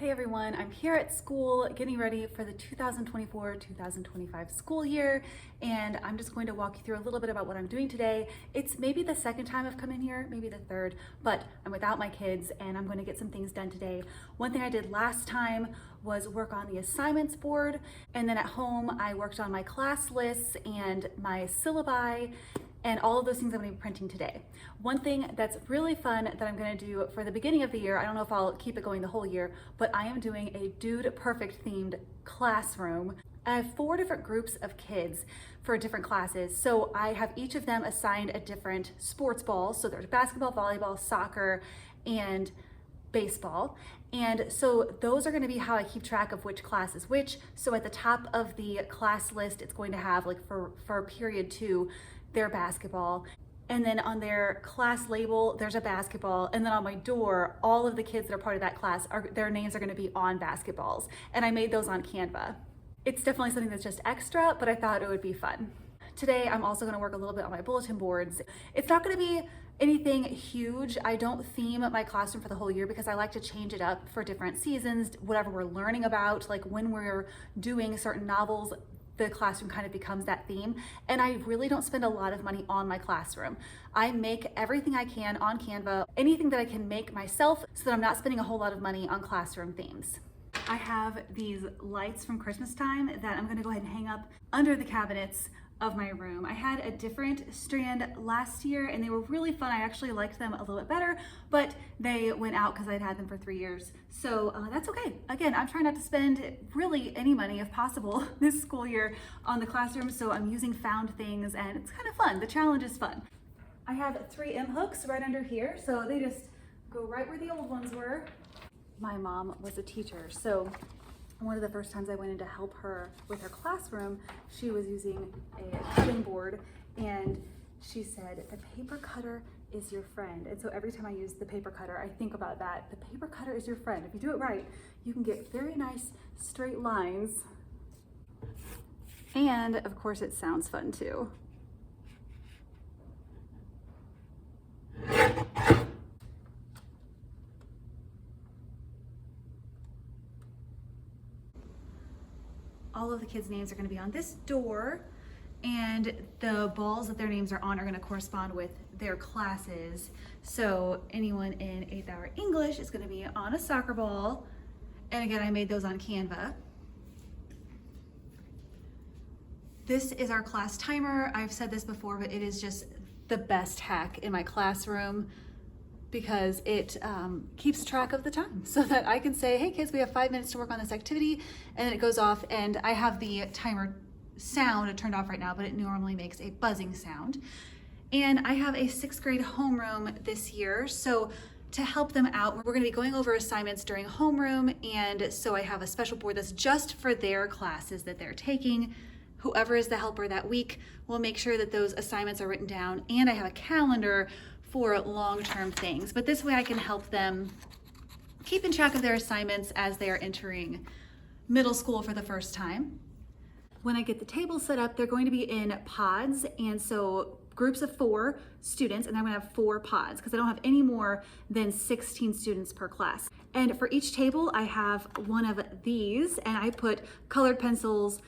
Hey everyone, I'm here at school getting ready for the 2024-2025 school year, and I'm just going to walk you through a little bit about what I'm doing today. It's maybe the second time I've come in here, maybe the third, but I'm without my kids and I'm going to get some things done today. One thing I did last time was work on the assignments board, and then at home I worked on my class lists and my syllabi, and all of those things I'm gonna be printing today. One thing that's really fun that I'm gonna do for the beginning of the year, I don't know if I'll keep it going the whole year, but I am doing a Dude Perfect themed classroom. I have 4 different groups of kids for different classes. So I have each of them assigned a different sports ball. So there's basketball, volleyball, soccer, and baseball. And so those are going to be how I keep track of which class is which. So at the top of the class list, it's going to have, like, for period 2, their basketball. And then on their class label, there's a basketball. And then on my door, all of the kids that are part of that class, their names are going to be on basketballs. And I made those on Canva. It's definitely something that's just extra, but I thought it would be fun. Today, I'm also going to work a little bit on my bulletin boards. It's not going to be anything huge. I don't theme my classroom for the whole year because I like to change it up for different seasons, whatever we're learning about. Like when we're doing certain novels, the classroom kind of becomes that theme. And I really don't spend a lot of money on my classroom. I make everything I can on Canva, anything that I can make myself, so that I'm not spending a whole lot of money on classroom themes. I have these lights from Christmas time that I'm gonna go ahead and hang up under the cabinets of my room. I had a different strand last year and they were really fun. I actually liked them a little bit better, but they went out because I'd had them for 3 years. So that's okay. Again, I'm trying not to spend really any money if possible this school year on the classroom. So I'm using found things and it's kind of fun. The challenge is fun. I have 3 M hooks right under here. So they just go right where the old ones were. My mom was a teacher, so one of the first times I went in to help her with her classroom, she was using a cutting board, and she said, the paper cutter is your friend. And so every time I use the paper cutter, I think about that. The paper cutter is your friend. If you do it right, you can get very nice straight lines. And of course, it sounds fun too. All of the kids' names are going to be on this door, and the balls that their names are on are going to correspond with their classes. So anyone in 8th hour English is going to be on a soccer ball. And again, I made those on Canva. This is our class timer. I've said this before, but it is just the best hack in my classroom, because it keeps track of the time so that I can say, hey kids, we have 5 minutes to work on this activity, and then it goes off, and I have the timer sound turned off right now, but it normally makes a buzzing sound. And I have a 6th grade homeroom this year, so to help them out, we're gonna be going over assignments during homeroom, and so I have a special board that's just for their classes that they're taking. Whoever is the helper that week will make sure that those assignments are written down, and I have a calendar for long-term things. But this way I can help them keep in track of their assignments as they are entering middle school for the first time. When I get the table set up, they're going to be in pods, and so groups of 4 students, and I'm gonna have 4 pods because I don't have any more than 16 students per class. And for each table, I have one of these, and I put colored pencils,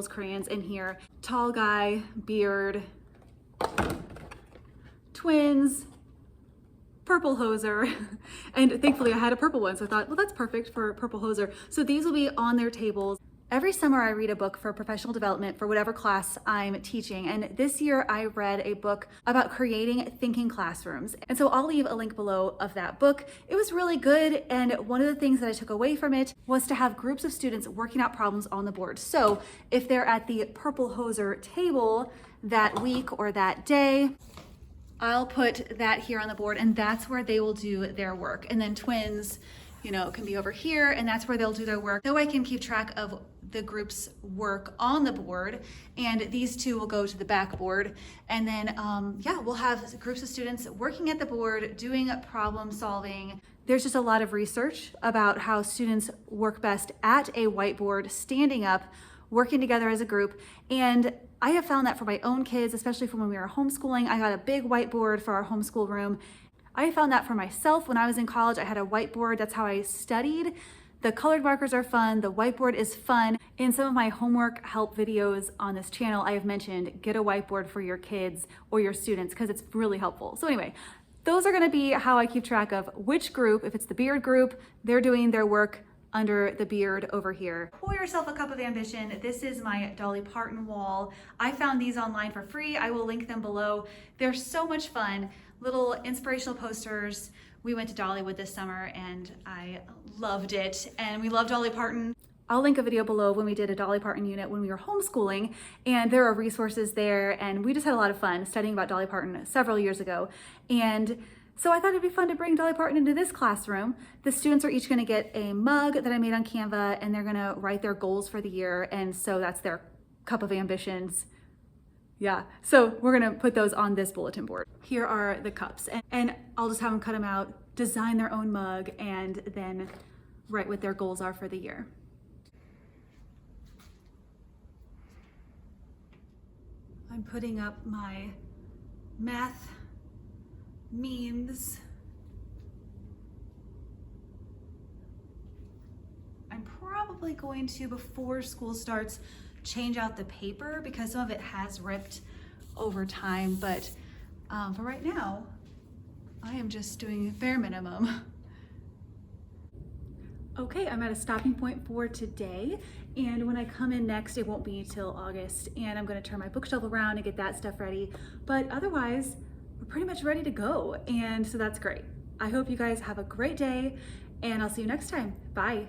crayons in here. Tall guy, beard, twins, purple hoser, and thankfully I had a purple one, so I thought, well, that's perfect for purple hoser. So these will be on their tables. Every summer I read a book for professional development for whatever class I'm teaching, and this year I read a book about creating thinking classrooms. And so I'll leave a link below of that book. It was really good, and one of the things that I took away from it was to have groups of students working out problems on the board. So if they're at the purple hoser table that week or that day, I'll put that here on the board, and that's where they will do their work. And then twins, you know, can be over here, and that's where they'll do their work. So I can keep track of the group's work on the board, and these 2 will go to the backboard. And then, yeah, we'll have groups of students working at the board, doing problem solving. There's just a lot of research about how students work best at a whiteboard, standing up, working together as a group. And I have found that for my own kids, especially from when we were homeschooling. I got a big whiteboard for our homeschool room. I found that for myself when I was in college. I had a whiteboard. That's how I studied. The colored markers are fun, the whiteboard is fun. In some of my homework help videos on this channel, I have mentioned get a whiteboard for your kids or your students because it's really helpful. So anyway, those are gonna be how I keep track of which group, if it's the beard group, they're doing their work under the beard over here. Pour yourself a cup of ambition. This is my Dolly Parton wall. I found these online for free. I will link them below. They're so much fun. Little inspirational posters. We went to Dollywood this summer and I loved it. And we love Dolly Parton. I'll link a video below when we did a Dolly Parton unit when we were homeschooling, and there are resources there, and we just had a lot of fun studying about Dolly Parton several years ago. And so I thought it'd be fun to bring Dolly Parton into this classroom. The students are each gonna get a mug that I made on Canva, and they're gonna write their goals for the year, and so that's their cup of ambitions. Yeah, so we're gonna put those on this bulletin board. Here are the cups, and I'll just have them cut them out, design their own mug, and then write what their goals are for the year. I'm putting up my math memes. I'm probably going to, before school starts, change out the paper because some of it has ripped over time, but for right now, I am just doing bare minimum. Okay, I'm at a stopping point for today, and when I come in next, it won't be till August, and I'm gonna turn my bookshelf around and get that stuff ready, but otherwise, we're pretty much ready to go, and so that's great. I hope you guys have a great day, and I'll see you next time. Bye.